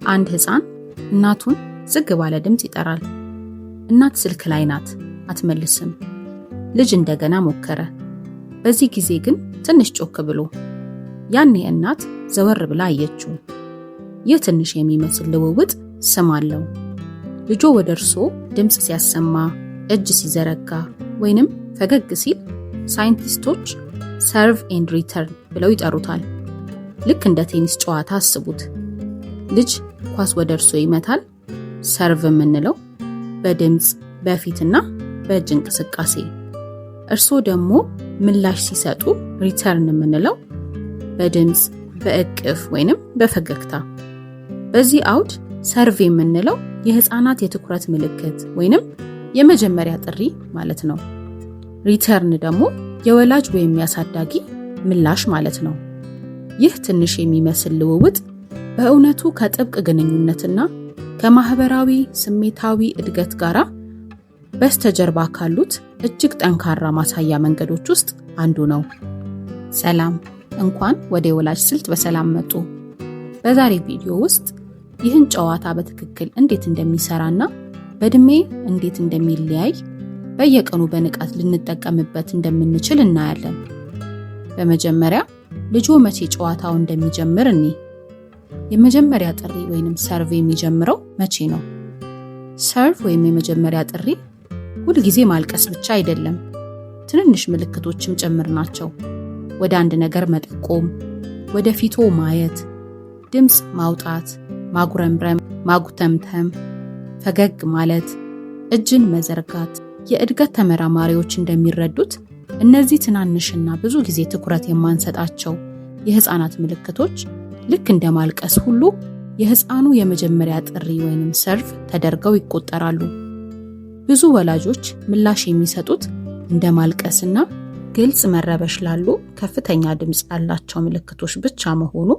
አንድ ሕፃን እናቱን ዝግ ባለ ድምፅ ይጠራል። እናት ስልክ ላይ ናት፣ አትመልስም። ልጅ እንደገና ሞከረ። በዚህ ጊዜ ግን ትንሽ ጮክ ብሎ። ያኔ እናት ዘወር ብላ አየችው። ይህ ትንሽ የሚመስል ልውውጥ ስም አለው። ልጆ ወደ እርሶ ድምፅ ሲያሰማ፣ እጅ ሲዘረጋ ወይንም ፈገግ ሲል ሳይንቲስቶች ሰርቭ ኤንድ ሪተርን ብለው ይጠሩታል። ልክ እንደ ቴኒስ ጨዋታ አስቡት። ልጅ ኳስ ወደ እርሶ ይመታል። ሰርቭ የምንለው በድምፅ በፊትና በእጅ እንቅስቃሴ። እርሶ ደግሞ ምላሽ ሲሰጡ ሪተርን የምንለው በድምፅ በእቅፍ ወይንም በፈገግታ። በዚህ አውድ ሰርቭ የምንለው የህፃናት የትኩረት ምልክት ወይንም የመጀመሪያ ጥሪ ማለት ነው። ሪተርን ደግሞ የወላጅ ወይም ያሳዳጊ ምላሽ ማለት ነው። ይህ ትንሽ የሚመስል ልውውጥ በእውነቱ ከጥብቅ ግንኙነትና ከማህበራዊ ስሜታዊ እድገት ጋር በስተጀርባ ካሉት እጅግ ጠንካራ ማሳያ መንገዶች ውስጥ አንዱ ነው። ሰላም፣ እንኳን ወደ የወላጅ ስልት በሰላም መጡ። በዛሬ ቪዲዮ ውስጥ ይህን ጨዋታ በትክክል እንዴት እንደሚሰራና በእድሜ እንዴት እንደሚለያይ በየቀኑ በንቃት ልንጠቀምበት እንደምንችል እናያለን። በመጀመሪያ ልጆ መቼ ጨዋታው እንደሚጀምር እኔ የመጀመሪያ ጥሪ ወይንም ሰርቭ የሚጀምረው መቼ ነው? ሰርቭ ወይም የመጀመሪያ ጥሪ ሁልጊዜ ማልቀስ ብቻ አይደለም፣ ትንንሽ ምልክቶችም ጭምር ናቸው። ወደ አንድ ነገር መጠቆም፣ ወደ ፊቶ ማየት፣ ድምፅ ማውጣት፣ ማጉረምረም፣ ማጉተምተም፣ ፈገግ ማለት፣ እጅን መዘርጋት። የእድገት ተመራማሪዎች እንደሚረዱት እነዚህ ትናንሽና ብዙ ጊዜ ትኩረት የማንሰጣቸው የህፃናት ምልክቶች ልክ እንደ ማልቀስ ሁሉ የህፃኑ የመጀመሪያ ጥሪ ወይንም ሰርቭ ተደርገው ይቆጠራሉ። ብዙ ወላጆች ምላሽ የሚሰጡት እንደ ማልቀስና ግልጽ መረበሽ ላሉ ከፍተኛ ድምፅ ያላቸው ምልክቶች ብቻ መሆኑ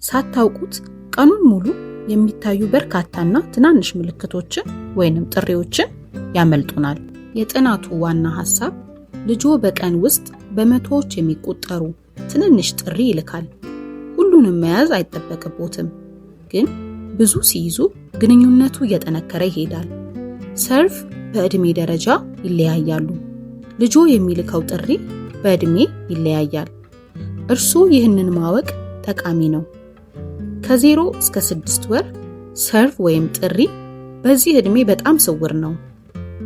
ሳታውቁት ቀኑን ሙሉ የሚታዩ በርካታና ትናንሽ ምልክቶችን ወይንም ጥሪዎችን ያመልጡናል። የጥናቱ ዋና ሐሳብ ልጆ በቀን ውስጥ በመቶዎች የሚቆጠሩ ትንንሽ ጥሪ ይልካል። ሁሉንም መያዝ አይጠበቅቦትም፣ ግን ብዙ ሲይዙ ግንኙነቱ እየጠነከረ ይሄዳል። ሰርቭ በእድሜ ደረጃ ይለያያሉ። ልጆ የሚልከው ጥሪ በእድሜ ይለያያል። እርሱ ይህንን ማወቅ ጠቃሚ ነው። ከ0 እስከ 6 ወር ሰርቭ ወይም ጥሪ በዚህ እድሜ በጣም ስውር ነው።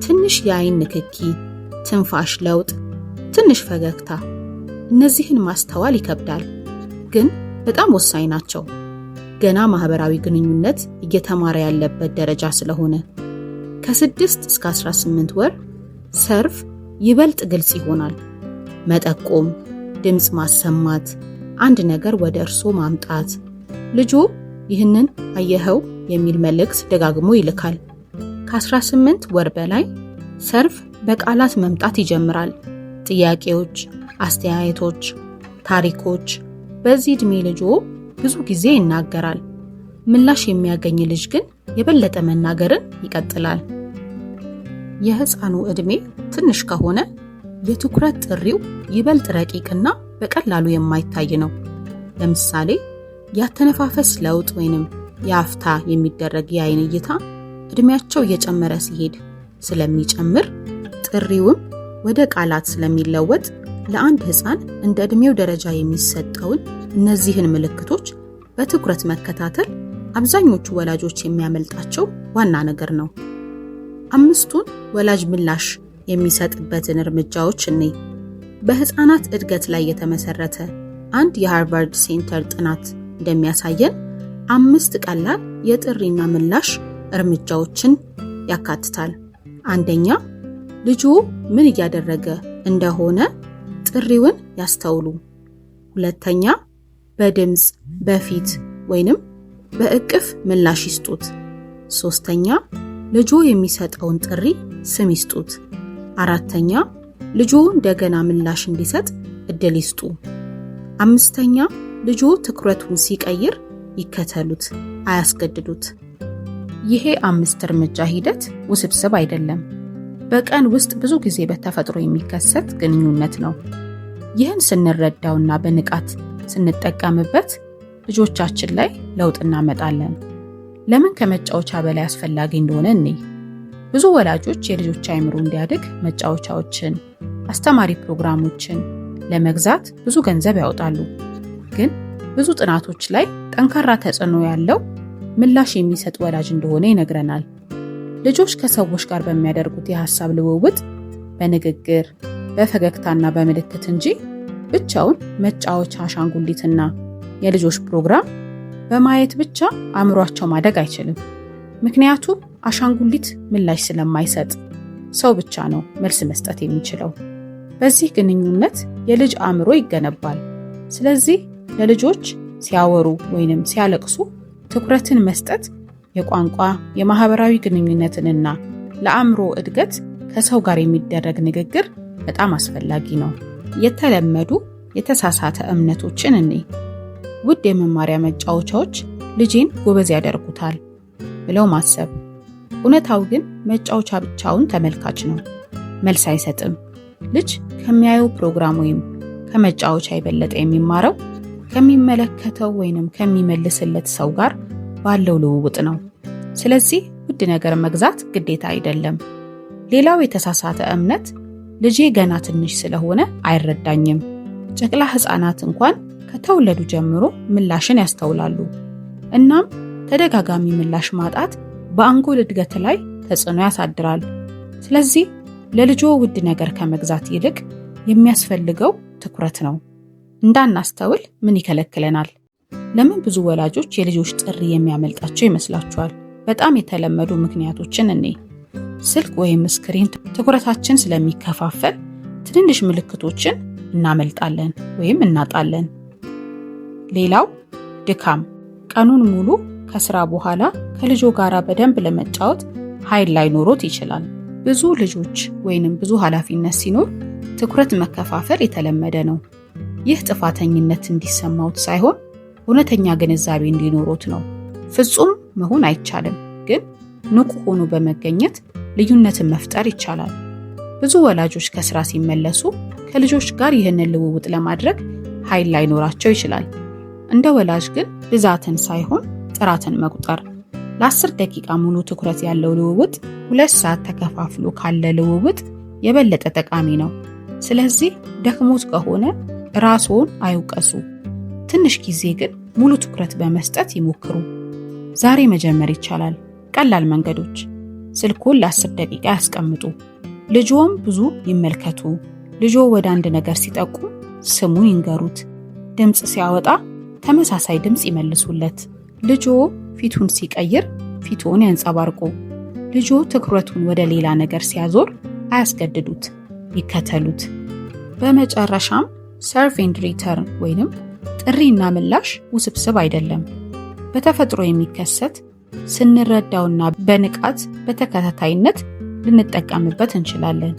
ትንሽ የአይን ንክኪ፣ ትንፋሽ ለውጥ፣ ትንሽ ፈገግታ፣ እነዚህን ማስተዋል ይከብዳል፣ ግን በጣም ወሳኝ ናቸው። ገና ማህበራዊ ግንኙነት እየተማረ ያለበት ደረጃ ስለሆነ። ከ6 እስከ 18 ወር ሰርቭ ይበልጥ ግልጽ ይሆናል። መጠቆም፣ ድምፅ ማሰማት፣ አንድ ነገር ወደ እርሶ ማምጣት። ልጆ ይህንን አየኸው የሚል መልእክት ደጋግሞ ይልካል። ከ18 ወር በላይ ሰርቭ በቃላት መምጣት ይጀምራል። ጥያቄዎች፣ አስተያየቶች፣ ታሪኮች። በዚህ ዕድሜ ልጆ ብዙ ጊዜ ይናገራል። ምላሽ የሚያገኝ ልጅ ግን የበለጠ መናገርን ይቀጥላል። የህፃኑ ዕድሜ ትንሽ ከሆነ የትኩረት ጥሪው ይበልጥ ረቂቅና በቀላሉ የማይታይ ነው። ለምሳሌ ያተነፋፈስ ለውጥ ወይንም የአፍታ የሚደረግ የአይን እይታ ዕድሜያቸው እየጨመረ ሲሄድ ስለሚጨምር ጥሪውም ወደ ቃላት ስለሚለወጥ ለአንድ ህፃን እንደ ዕድሜው ደረጃ የሚሰጠውን እነዚህን ምልክቶች በትኩረት መከታተል አብዛኞቹ ወላጆች የሚያመልጣቸው ዋና ነገር ነው። 5ቱን ወላጅ ምላሽ የሚሰጥበትን እርምጃዎች እኔ በህፃናት እድገት ላይ የተመሰረተ አንድ የሃርቫርድ ሴንተር ጥናት እንደሚያሳየን 5 ቀላል የጥሪና ምላሽ እርምጃዎችን ያካትታል። አንደኛ፣ ልጆ ምን እያደረገ እንደሆነ ጥሪውን ያስተውሉ። ሁለተኛ፣ በድምፅ በፊት ወይንም በእቅፍ ምላሽ ይስጡት። ሶስተኛ፣ ልጆ የሚሰጠውን ጥሪ ስም ይስጡት። አራተኛ፣ ልጆ እንደገና ምላሽ እንዲሰጥ እድል ይስጡ። አምስተኛ፣ ልጆ ትኩረቱን ሲቀይር ይከተሉት፣ አያስገድዱት። ይሄ 5 እርምጃ ሂደት ውስብስብ አይደለም። በቀን ውስጥ ብዙ ጊዜ በተፈጥሮ የሚከሰት ግንኙነት ነው። ይህን ስንረዳውና በንቃት ስንጠቀምበት ልጆቻችን ላይ ለውጥ እናመጣለን። ለምን ከመጫወቻ በላይ አስፈላጊ እንደሆነ እንይ። ብዙ ወላጆች የልጆች አእምሮ እንዲያድግ መጫወቻዎችን፣ አስተማሪ ፕሮግራሞችን ለመግዛት ብዙ ገንዘብ ያወጣሉ። ግን ብዙ ጥናቶች ላይ ጠንካራ ተጽዕኖ ያለው ምላሽ የሚሰጥ ወላጅ እንደሆነ ይነግረናል። ልጆች ከሰዎች ጋር በሚያደርጉት የሐሳብ ልውውጥ በንግግር፣ በፈገግታና በምልክት እንጂ ብቻውን መጫወቻ አሻንጉሊትና የልጆች ፕሮግራም በማየት ብቻ አእምሯቸው ማደግ አይችልም። ምክንያቱም አሻንጉሊት ምላሽ ስለማይሰጥ ሰው ብቻ ነው መልስ መስጠት የሚችለው። በዚህ ግንኙነት የልጅ አእምሮ ይገነባል። ስለዚህ ለልጆች ሲያወሩ ወይንም ሲያለቅሱ ትኩረትን መስጠት የቋንቋ የማህበራዊ ግንኙነትንና ለአእምሮ እድገት ከሰው ጋር የሚደረግ ንግግር በጣም አስፈላጊ ነው። የተለመዱ የተሳሳተ እምነቶችን እንይ። ውድ የመማሪያ መጫወቻዎች ልጄን ጎበዝ ያደርጉታል ብለው ማሰብ። እውነታው ግን መጫወቻ ብቻውን ተመልካች ነው፣ መልስ አይሰጥም። ልጅ ከሚያየው ፕሮግራም ወይም ከመጫወቻ የበለጠ የሚማረው ከሚመለከተው ወይንም ከሚመልስለት ሰው ጋር ባለው ልውውጥ ነው። ስለዚህ ውድ ነገር መግዛት ግዴታ አይደለም። ሌላው የተሳሳተ እምነት ልጄ ገና ትንሽ ስለሆነ አይረዳኝም። ጨቅላ ሕፃናት እንኳን ከተወለዱ ጀምሮ ምላሽን ያስተውላሉ። እናም ተደጋጋሚ ምላሽ ማጣት በአንጎል እድገት ላይ ተጽዕኖ ያሳድራል። ስለዚህ ለልጆ ውድ ነገር ከመግዛት ይልቅ የሚያስፈልገው ትኩረት ነው። እንዳናስተውል ምን ይከለክለናል? ለምን ብዙ ወላጆች የልጆች ጥሪ የሚያመልጣቸው ይመስላችኋል? በጣም የተለመዱ ምክንያቶችን እንይ። ስልክ ወይም ስክሪን ትኩረታችን ስለሚከፋፈል ትንንሽ ምልክቶችን እናመልጣለን ወይም እናጣለን። ሌላው ድካም። ቀኑን ሙሉ ከስራ በኋላ ከልጆ ጋር በደንብ ለመጫወት ኃይል ላይኖሮት ይችላል። ብዙ ልጆች ወይንም ብዙ ኃላፊነት ሲኖር ትኩረት መከፋፈል የተለመደ ነው። ይህ ጥፋተኝነት እንዲሰማውት ሳይሆን እውነተኛ ግንዛቤ እንዲኖሮት ነው። ፍጹም መሆን አይቻልም፣ ግን ንቁ ሆኖ በመገኘት ልዩነትን መፍጠር ይቻላል። ብዙ ወላጆች ከስራ ሲመለሱ ከልጆች ጋር ይህንን ልውውጥ ለማድረግ ኃይል ላይኖራቸው ይችላል። እንደ ወላጅ ግን ብዛትን ሳይሆን ጥራትን መቁጠር። ለ10 ደቂቃ ሙሉ ትኩረት ያለው ልውውጥ 2 ሰዓት ተከፋፍሎ ካለ ልውውጥ የበለጠ ጠቃሚ ነው። ስለዚህ ደክሞት ከሆነ ራስዎን አይውቀሱ። ትንሽ ጊዜ ግን ሙሉ ትኩረት በመስጠት ይሞክሩ። ዛሬ መጀመር ይቻላል። ቀላል መንገዶች። ስልኩን ለ10 ደቂቃ ያስቀምጡ። ልጆም ብዙ ይመልከቱ። ልጆ ወደ አንድ ነገር ሲጠቁም ስሙን ይንገሩት። ድምፅ ሲያወጣ ተመሳሳይ ድምፅ ይመልሱለት። ልጆ ፊቱን ሲቀይር ፊቱን ያንጸባርቁ። ልጆ ትኩረቱን ወደ ሌላ ነገር ሲያዞር አያስገድዱት፣ ይከተሉት። በመጨረሻም ሰርቭ ኤንድ ሪተርን ወይንም ጥሪና ምላሽ ውስብስብ አይደለም። በተፈጥሮ የሚከሰት ስንረዳውና በንቃት በተከታታይነት ልንጠቀምበት እንችላለን።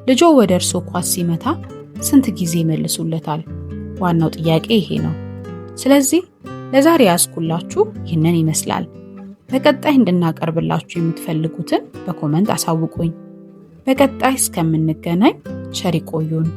ልጆ ወደ እርሶ ኳስ ሲመታ ስንት ጊዜ ይመልሱለታል? ዋናው ጥያቄ ይሄ ነው። ስለዚህ ለዛሬ ያስኩላችሁ ይህንን ይመስላል። በቀጣይ እንድናቀርብላችሁ የምትፈልጉትን በኮመንት አሳውቁኝ። በቀጣይ እስከምንገናኝ ቸር ይቆዩን።